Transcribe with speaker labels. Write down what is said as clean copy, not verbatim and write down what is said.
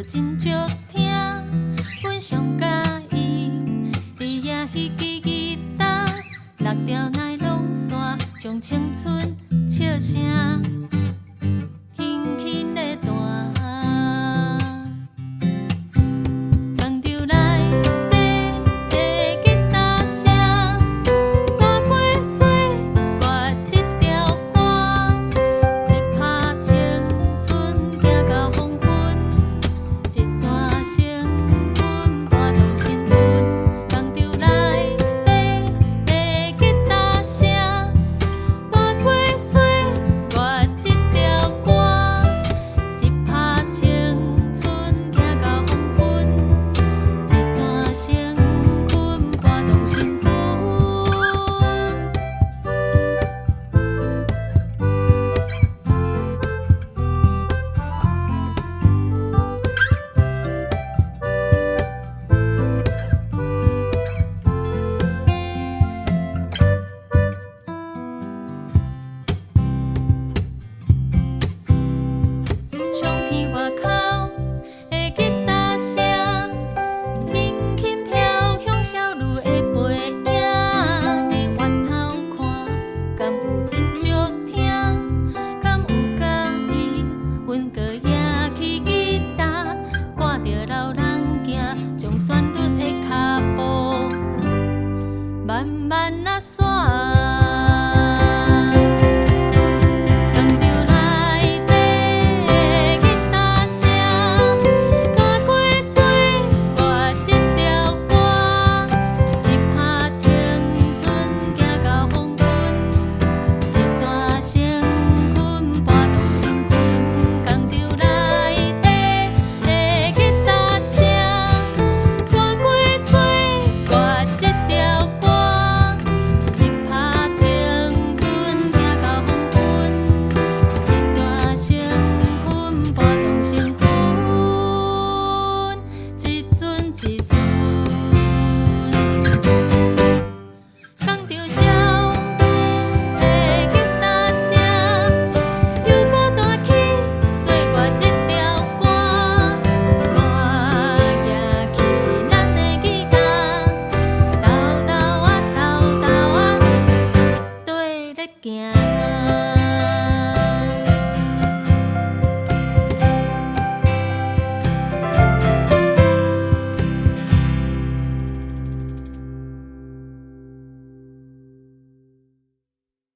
Speaker 1: 真足听，阮上喜意。你也迄支吉他，6条奈拢线，将青春笑声轻轻地弹。空中内底的吉他声，跨过岁月一条歌，一拍青春行到黄昏，一段成分拨动心魂。空中内底的吉他声，跨过岁月一条歌，一拍青春行到黄昏，一段成分拨动心魂。相片外口的吉他声，轻轻飘向少女的背影。伫源头看，敢有真足听？敢有介意？阮搁拿起吉他，挂着老人行，将旋律的脚步慢慢